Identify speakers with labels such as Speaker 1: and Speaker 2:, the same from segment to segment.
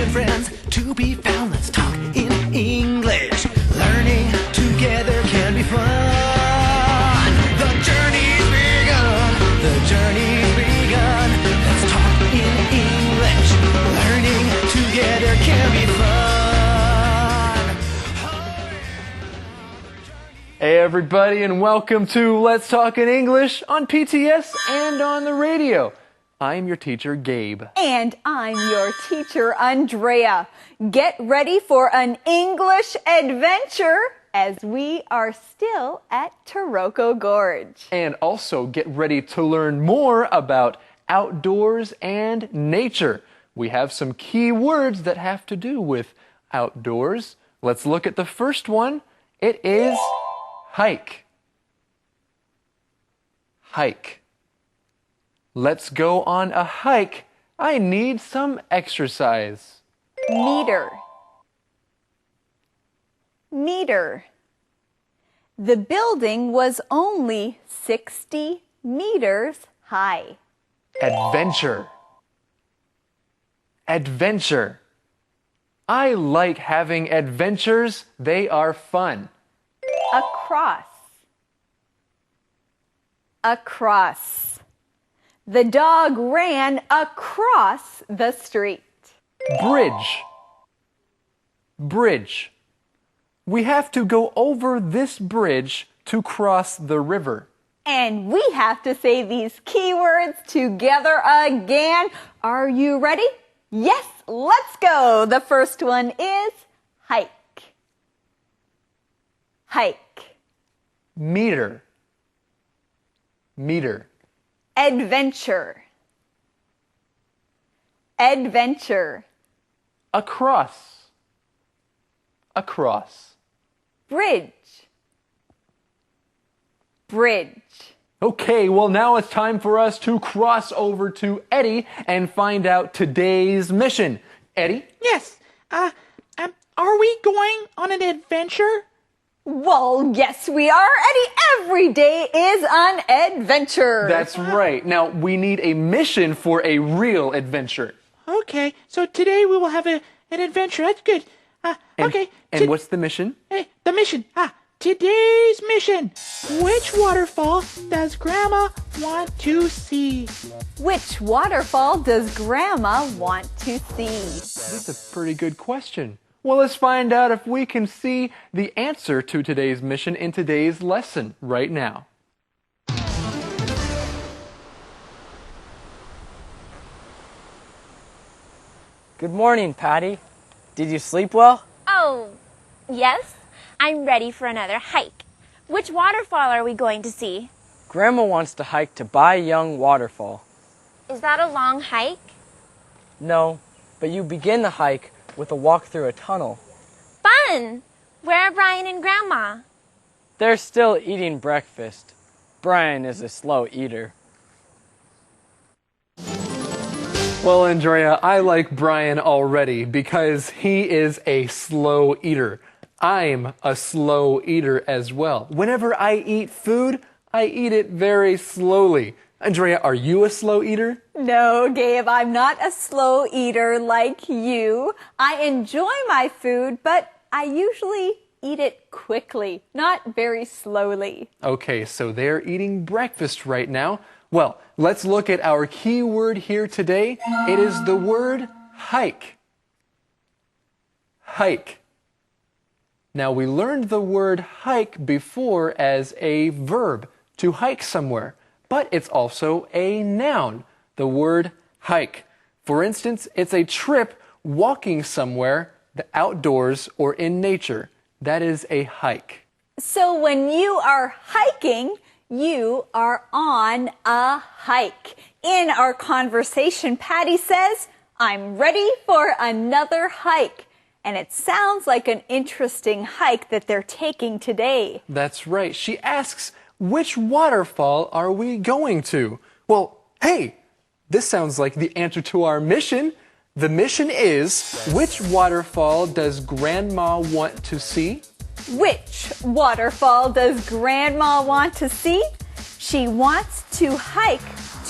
Speaker 1: and friends to be found. Let's talk in English. Learning together can be fun. The journey's begun. The journey's begun. Let's talk in English. Learning together can be fun.
Speaker 2: Hey everybody, and welcome to Let's Talk in English on PTS and on the radio. I'm your teacher, Gabe.
Speaker 3: And I'm your teacher, Andrea. Get ready for an English adventure as we are still at Taroko Gorge.
Speaker 2: And also get ready to learn more about outdoors and nature. We have some key words that have to do with outdoors. Let's look at the first one. It is hike. Hike. Let's go on a hike. I need some exercise.
Speaker 3: Meter. Meter. The building was only 60 meters high.
Speaker 2: Adventure. Adventure. I like having adventures. They are fun.
Speaker 3: Across. Across. The dog ran across the street.
Speaker 2: Bridge. Bridge. We have to go over this bridge to cross the river.
Speaker 3: And we have to say these keywords together again. Are you ready? Yes, let's go. The first one is hike. Hike.
Speaker 2: Meter. Meter.
Speaker 3: Adventure. Adventure.
Speaker 2: Across. Across.
Speaker 3: Bridge. Bridge.
Speaker 2: Okay, well now it's time for us to cross over to Eddie and find out today's mission. Eddie?
Speaker 4: Yes. Are we going on an adventure?
Speaker 3: Well, yes, we are, Eddie. Every day is an adventure.
Speaker 2: That's right. Now, we need a mission for a real adventure.
Speaker 4: Okay, so today we will have an adventure. That's good. Okay.
Speaker 2: And what's the mission?
Speaker 4: The mission. Today's mission. Which waterfall does Grandma want to see?
Speaker 3: Which waterfall does Grandma want to see?
Speaker 2: That's a pretty good question. Well, let's find out if we can see the answer to today's mission in today's lesson right now.
Speaker 5: Good morning, Patty. Did you sleep well?
Speaker 6: Oh, yes. I'm ready for another hike. Which waterfall are we going to see?
Speaker 5: Grandma wants to hike to Bai Young Waterfall.
Speaker 6: Is that a long hike?
Speaker 5: No, but you begin the hike with a walk through a tunnel.
Speaker 6: Fun! Where are Brian and Grandma?
Speaker 5: They're still eating breakfast. Brian is a slow eater.
Speaker 2: Well, Andrea, I like Brian already because he is a slow eater. I'm a slow eater as well. Whenever I eat food, I eat it very slowly. Andrea, are you a slow eater?
Speaker 3: No, Gabe, I'm not a slow eater like you. I enjoy my food, but I usually eat it quickly, not very slowly.
Speaker 2: Okay, so they're eating breakfast right now. Well, let's look at our key word here today. It is the word hike. Hike. Now, we learned the word hike before as a verb, to hike somewhere. But it's also a noun, the word hike. For instance, it's a trip walking somewhere, the outdoors or in nature. That is a hike.
Speaker 3: So when you are hiking, you are on a hike. In our conversation, Patty says, I'm ready for another hike. And it sounds like an interesting hike that they're taking today.
Speaker 2: That's right. She asks, which waterfall are we going to? Well, hey, this sounds like the answer to our mission. The mission is, which waterfall does Grandma want to see?
Speaker 3: Which waterfall does Grandma want to see? She wants to hike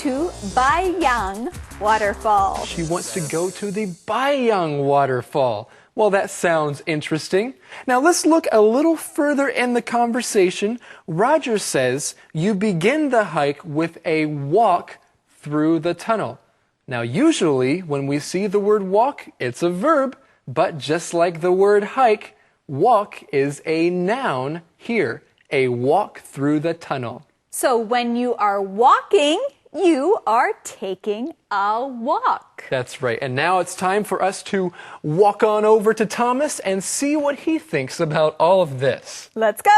Speaker 3: to Baiyang Waterfall.
Speaker 2: She wants to go to the Baiyang waterfall. Well, that sounds interesting. Now let's look a little further in the conversation. Roger says you begin the hike with a walk through the tunnel. Now usually when we see the word walk, it's a verb, but just like the word hike, walk is a noun here, a walk through the tunnel.
Speaker 3: So when you are walking, you are taking a walk.
Speaker 2: That's right. And now it's time for us to walk on over to Thomas and see what he thinks about all of this.
Speaker 3: Let's go.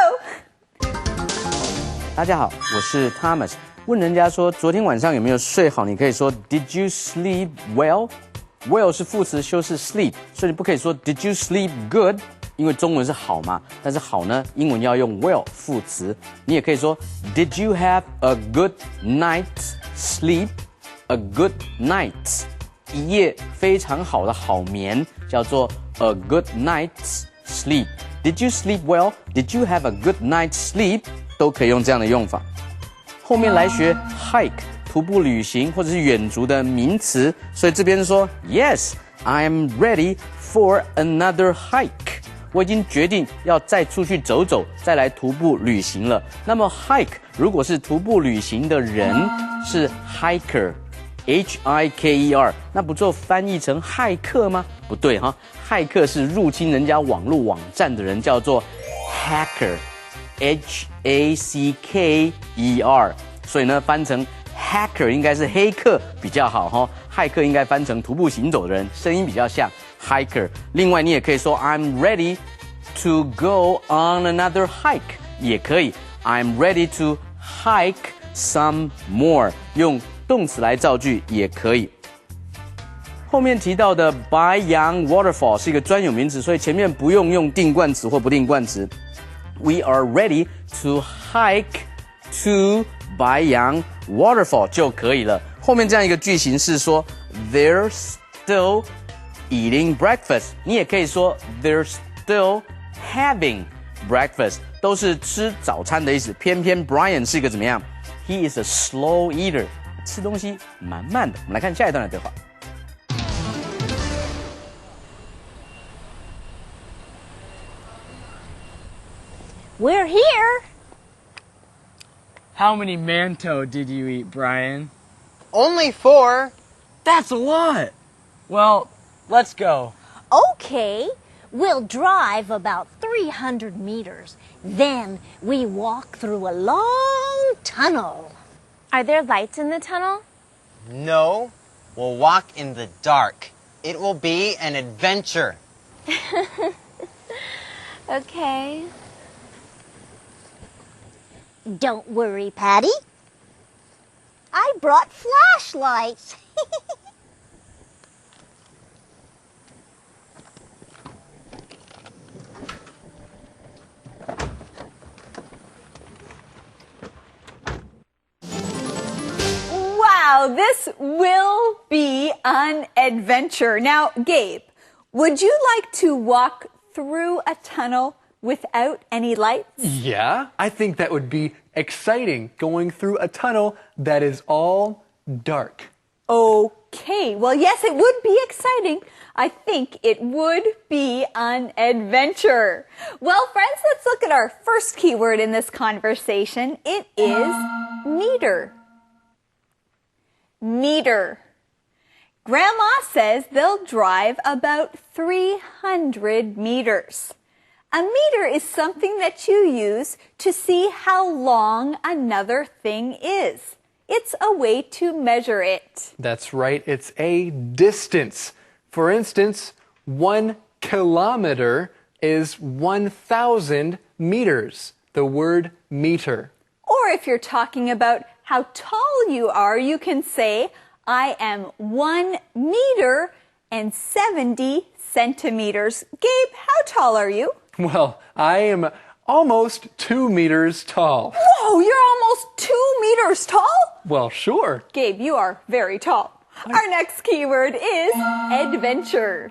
Speaker 7: 大家好，我是 Thomas。问人家说昨天晚上有没有睡好，你可以说 Did you sleep well？Well 是副词修饰 sleep， 所以你不可以说 Did you sleep good？ 因为中文是好嘛，但是好呢，英文要用 well 副词。你也可以说 Did you have a good night's sleep？A good night， 一夜非常好的好眠叫做 a good night's sleep。Did you sleep well? Did you have a good night's sleep? 都可以用这样的用法。后面来学 hike 徒步旅行或者是远足的名词，所以这边说 Yes, I am ready for another hike。我已经决定要再出去走走，再来徒步旅行了。那么 hike 如果是徒步旅行的人是 hiker。Hiker， 那不就翻译成骇客吗？不对哈，骇客是入侵人家网络网站的人，叫做 hacker，H-A-C-K-E-R。所以呢，翻成 hacker 应该是黑客比较好哈，骇客应该翻成徒步行走的人，声音比较像 hiker。另外，你也可以说 I'm ready to go on another hike， 也可以 I'm ready to hike some more， 用动词来造句也可以。后面提到的 Baiyang Waterfall 是一个专有名词，所以前面不用用定冠词或不定冠词。We are ready to hike to Baiyang Waterfall 就可以了。后面这样一个句型是说 They're still eating breakfast， 你也可以说 They're still having breakfast， 都是吃早餐的意思。偏偏 Brian 是一个怎么样？ He is a slow eater。吃东西蛮慢的。我们来看下一段的对话。
Speaker 6: We're here.
Speaker 5: How many mantou did you eat, Brian?
Speaker 8: Only 4.
Speaker 5: That's a lot. Well, let's go.
Speaker 9: Okay, we'll drive about 300 meters. Then we walk through a long tunnel.
Speaker 6: Are there lights in the tunnel?
Speaker 8: No, we'll walk in the dark. It will be an adventure.
Speaker 6: Okay.
Speaker 9: Don't worry, Patty. I brought flashlights.
Speaker 3: Wow, this will be an adventure. Now, Gabe, would you like to walk through a tunnel without any lights?
Speaker 2: Yeah, I think that would be exciting, going through a tunnel that is all dark.
Speaker 3: Okay, well, yes, it would be exciting. I think it would be an adventure. Well, friends, let's look at our first keyword in this conversation. It is meter. Meter. Grandma says they'll drive about 300 meters. A meter is something that you use to see how long another thing is. It's a way to measure it.
Speaker 2: That's right, it's a distance. For instance, 1 kilometer is 1,000 meters, the word meter.
Speaker 3: Or if you're talking about how tall you are, you can say, I am 1 meter and 70 centimeters. Gabe, how tall are you?
Speaker 2: Well, I am almost 2 meters tall.
Speaker 3: Whoa, you're almost 2 meters tall?
Speaker 2: Well, sure.
Speaker 3: Gabe, you are very tall. Our next keyword is adventure.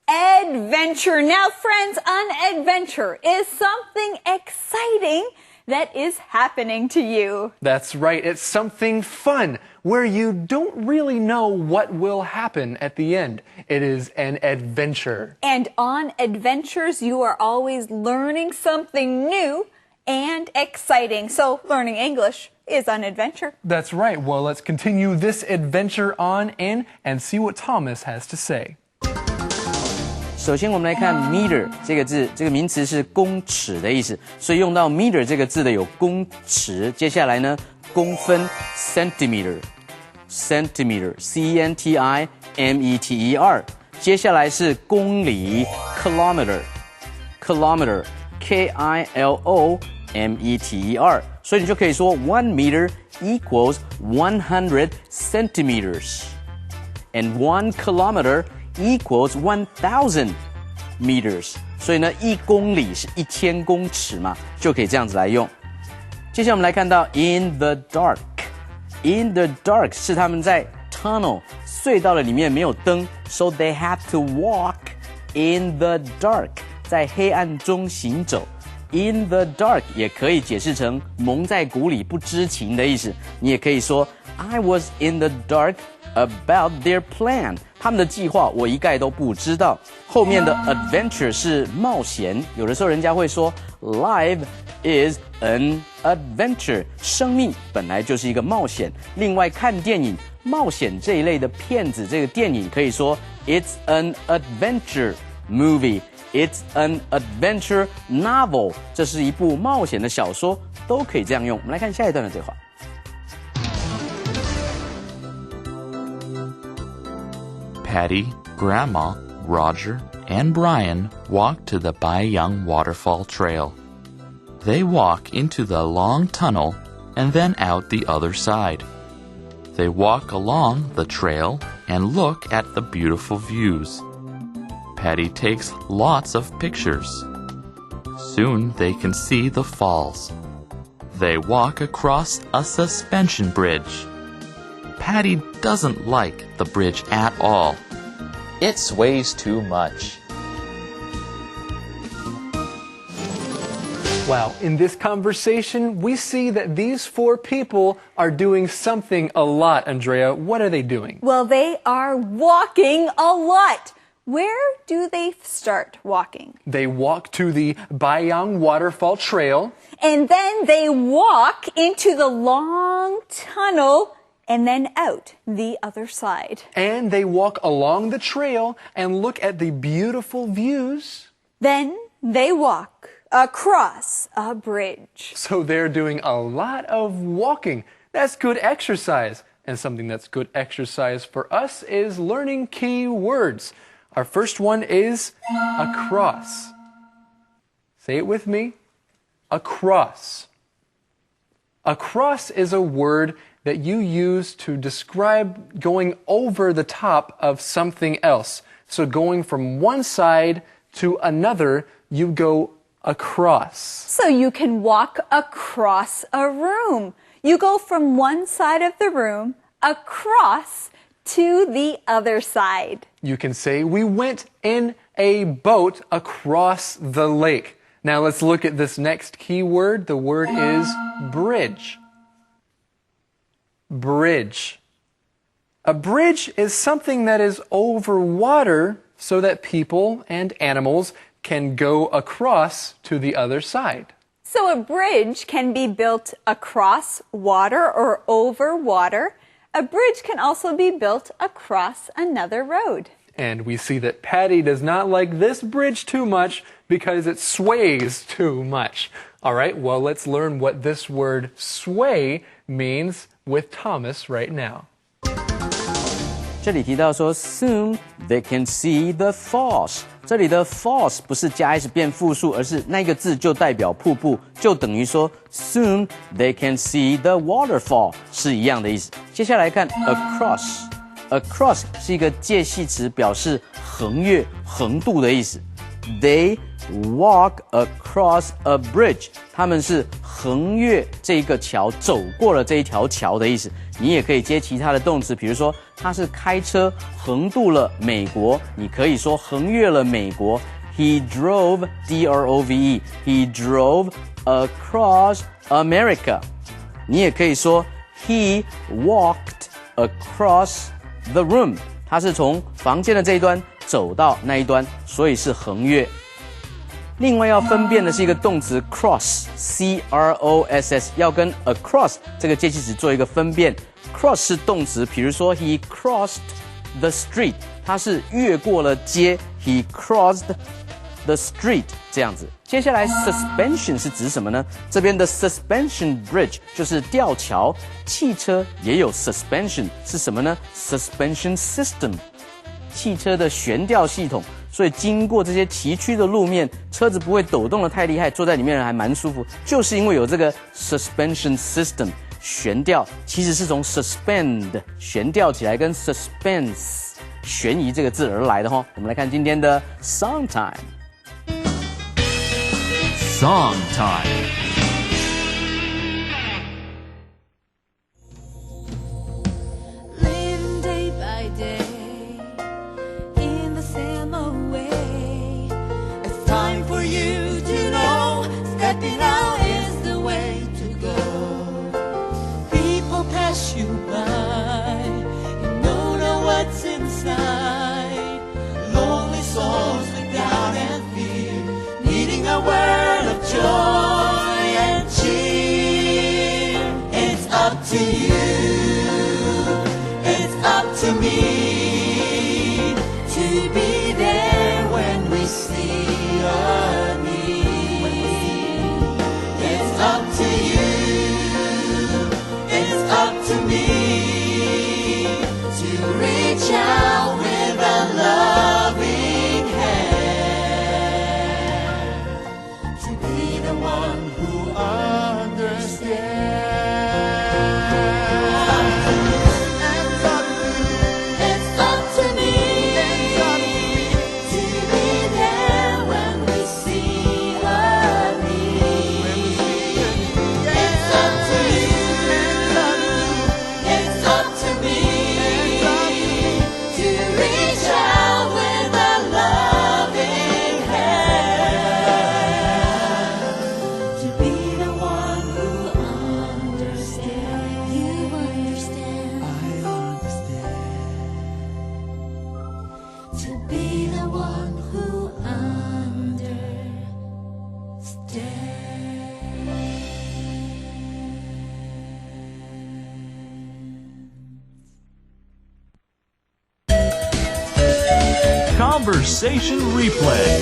Speaker 3: Adventure. Now, friends, an adventure is something exciting that is happening to you.
Speaker 2: That's right. It's something fun where you don't really know what will happen at the end. It is an adventure.
Speaker 3: And on adventures, you are always learning something new and exciting. So learning English is an adventure.
Speaker 2: That's right. Well, let's continue this adventure on in and see what Thomas has to say.
Speaker 7: 首先我们来看 meter 这个字，这个名词是公尺的意思，所以用到 meter 这个字的有公尺。接下来呢，公分 centimeter C-E-N-T-I-M-E-T-E-R。接下来是公里 kilometer K-I-L-O-M-E-T-E-R。所以你就可以说 1 meter equals 100 centimeters and 1 kilometer equals 1,000 meters， 所以呢，1公里是1000公尺嘛，就可以这样子来用。接下来我们来看到 in the dark。in the dark 是他们在 tunnel 隧道的里面没有灯 ，so they had to walk in the dark， 在黑暗中行走。in the dark 也可以解释成蒙在鼓里不知情的意思。你也可以说 I was in the dark about their plan， 他们的计划我一概都不知道。后面的 adventure 是冒险，有的时候人家会说 life is an adventure， 生命本来就是一个冒险。另外看电影冒险这一类的片子，这个电影可以说 it's an adventure movie，it's an adventure novel， 这是一部冒险的小说，都可以这样用。我们来看下一段的对话。
Speaker 10: Patty, Grandma, Roger, and Brian walk to the Baiyang Waterfall Trail. They walk into the long tunnel and then out the other side. They walk along the trail and look at the beautiful views. Patty takes lots of pictures. Soon they can see the falls. They walk across a suspension bridge. Patty doesn't like the bridge at all.
Speaker 11: It sways too much.
Speaker 2: Wow, in this conversation, we see that these 4 people are doing something a lot, Andrea. What are they doing?
Speaker 3: Well, they are walking a lot. Where do they start walking?
Speaker 2: They walk to the Baiyang Waterfall Trail.
Speaker 3: And then they walk into the long tunnel and then out the other side.
Speaker 2: And they walk along the trail and look at the beautiful views.
Speaker 3: Then they walk across a bridge.
Speaker 2: So they're doing a lot of walking. That's good exercise. And something that's good exercise for us is learning key words. Our first one is across. Say it with me. Across. Across is a word that you use to describe going over the top of something else. So going from one side to another, you go across.
Speaker 3: So you can walk across a room. You go from one side of the room across to the other side.
Speaker 2: You can say, we went in a boat across the lake. Now let's look at this next key word. The word is bridge. Bridge. A bridge is something that is over water so that people and animals can go across to the other side.
Speaker 3: So a bridge can be built across water or over water. A bridge can also be built across another road.
Speaker 2: And we see that Patty does not like this bridge too much because it sways too much. All right, well, let's learn what this word sway means with Thomas right now.
Speaker 7: 这里提到说 soon they can see the falls。这里的 falls 不是加 s 变复数，而是那个字就代表瀑布，就等于说 soon they can see the waterfall 是一样的意思。接下来看 across。across 是一个介系词，表示横越、横渡的意思。They walk across a bridge， 他们是横越这个桥，走过了这一条桥的意思。你也可以接其他的动词，比如说他是开车横渡了美国，你可以说横越了美国。He drove, D-R-O-V-E, he drove across America。你也可以说 He walked across the room。他是从房间的这一端走到那一端，所以是横越。另外要分辨的是一个动词 cross，C-R-O-S-S， 要跟 across 这个介系词做一个分辨。cross 是动词，比如说 he crossed the street， 他是越过了街 ，he crossed the street 这样子。接下来 suspension 是指什么呢？这边的 suspension bridge 就是吊桥，汽车也有 suspension 是什么呢？ suspension system， 汽车的悬吊系统。所以经过这些崎岖的路面，车子不会抖动得太厉害，坐在里面还蛮舒服，就是因为有这个 suspension system 悬吊，其实是从 suspend 悬吊起来，跟 suspense 悬疑这个字而来的哈。我们来看今天的 song time。Song
Speaker 1: time。Living day by day.In the same way, it's time for you to know stepping out is the way to go. People pass you by, you don't know what's inside. Lonely souls look down and fear, needing a word of joy and cheer. It's up to you, it's up to me.To be there when we see a need. It's up to you, it's up to me to reach out with a loving hand, to be the one who
Speaker 12: understand.Conversation replay.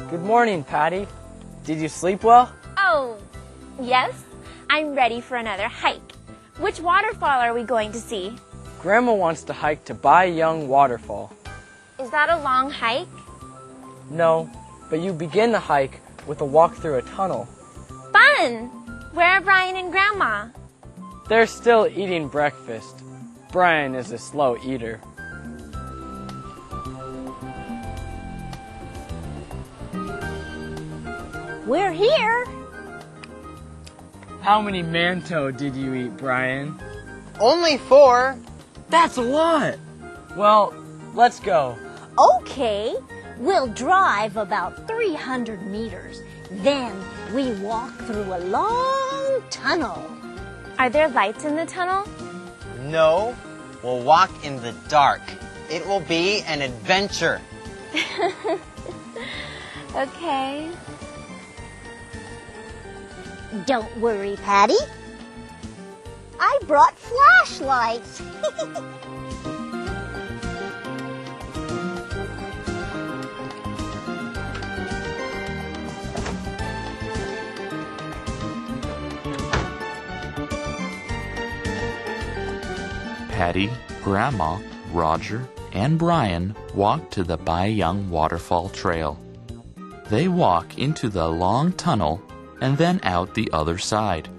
Speaker 5: Good morning, Patty. Did you sleep well?
Speaker 6: Oh, yes. I'm ready for another hike. Which waterfall are we going to see?
Speaker 5: Grandma wants to hike to Bai Young Waterfall.
Speaker 6: Is that a long hike?
Speaker 5: No, but you begin the hike with a walk through a tunnel.
Speaker 6: Fun! Where are Brian and Grandma?
Speaker 5: They're still eating breakfast. Brian is a slow eater.
Speaker 9: We're here.
Speaker 5: How many mantou did you eat, Brian?
Speaker 8: Only 4.
Speaker 5: That's a lot. Well, let's go.
Speaker 9: Okay. We'll drive about 300 meters. Then we walk through a long tunnel.
Speaker 6: Are there lights in the tunnel?
Speaker 8: No, we'll walk in the dark. It will be an adventure.
Speaker 6: Okay.
Speaker 9: Don't worry, Patty. I brought flashlights.
Speaker 10: Patty, Grandma, Roger, and Brian walk to the Bai Young Waterfall Trail. They walk into the long tunnel and then out the other side.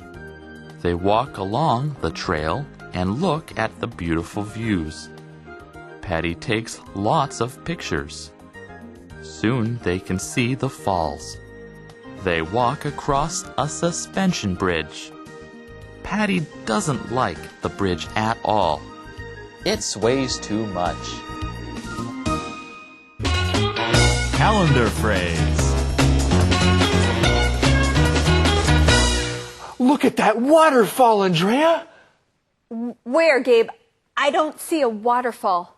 Speaker 10: They walk along the trail and look at the beautiful views. Patty takes lots of pictures. Soon they can see the falls. They walk across a suspension bridge. Patty doesn't like the bridge at all.
Speaker 11: It sways too much.
Speaker 12: calendar phrase.
Speaker 2: Look at that waterfall, Andrea.
Speaker 3: Where, Gabe? I don't see a waterfall.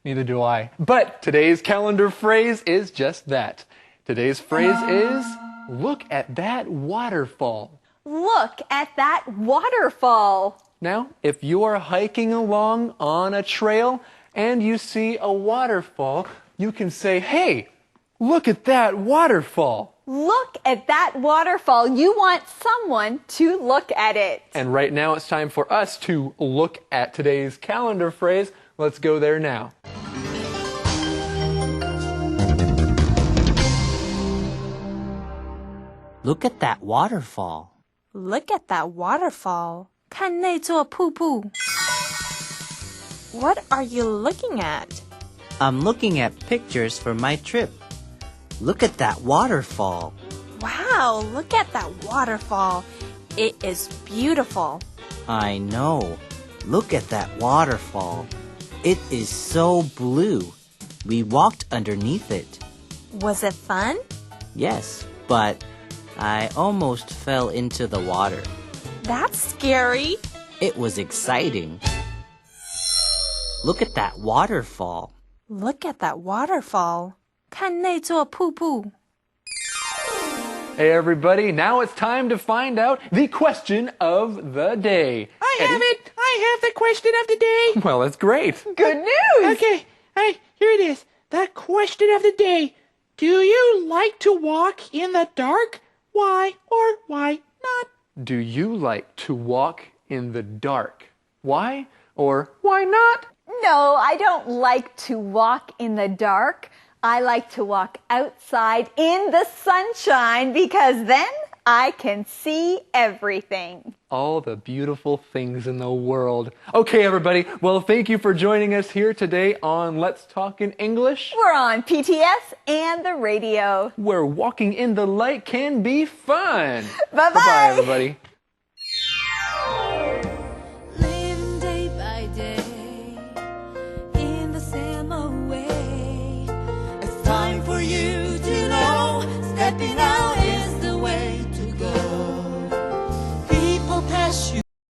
Speaker 2: Neither do I. But today's calendar phrase is just that. Today's phrase is, look at that waterfall.
Speaker 3: Look at that waterfall.
Speaker 2: Now, if you are hiking along on a trail and you see a waterfall, you can say, hey, look at that waterfall.
Speaker 3: Look at that waterfall. You want someone to look at it.
Speaker 2: And right now it's time for us to look at today's calendar phrase. Let's go there now.
Speaker 13: Look at that waterfall.
Speaker 14: Look at that waterfall. 看那座瀑布. What are you looking at?
Speaker 13: I'm looking at pictures for my trip. Look at that waterfall.
Speaker 14: Wow, look at that waterfall. It is beautiful.
Speaker 13: I know. Look at that waterfall. It is so blue. We walked underneath it.
Speaker 14: Was it fun?
Speaker 13: Yes, but I almost fell into the water.
Speaker 14: That's scary.
Speaker 13: It was exciting. Look at that waterfall.
Speaker 14: Look at that waterfall. 看那座瀑布.
Speaker 2: Hey everybody, now it's time to find out the question of the day.
Speaker 4: I have it. I have the question of the day.
Speaker 2: Well, that's great.
Speaker 3: Good news.
Speaker 4: Okay, here it is. The question of the day. Do you like to walk in the dark? Why or why not?
Speaker 2: Do you like to walk in the dark? Why or why not?
Speaker 3: No, I don't like to walk in the dark. I like to walk outside in the sunshine because then I can see everything.
Speaker 2: All the beautiful things in the world. Okay, everybody. Well, thank you for joining us here today on Let's Talk in English.
Speaker 3: We're on PTS and the radio,
Speaker 2: where walking in the light can be fun.
Speaker 3: Bye-bye.
Speaker 2: Bye-bye, everybody.
Speaker 1: Living day by day in the same way. It's time for you to know, stepping out.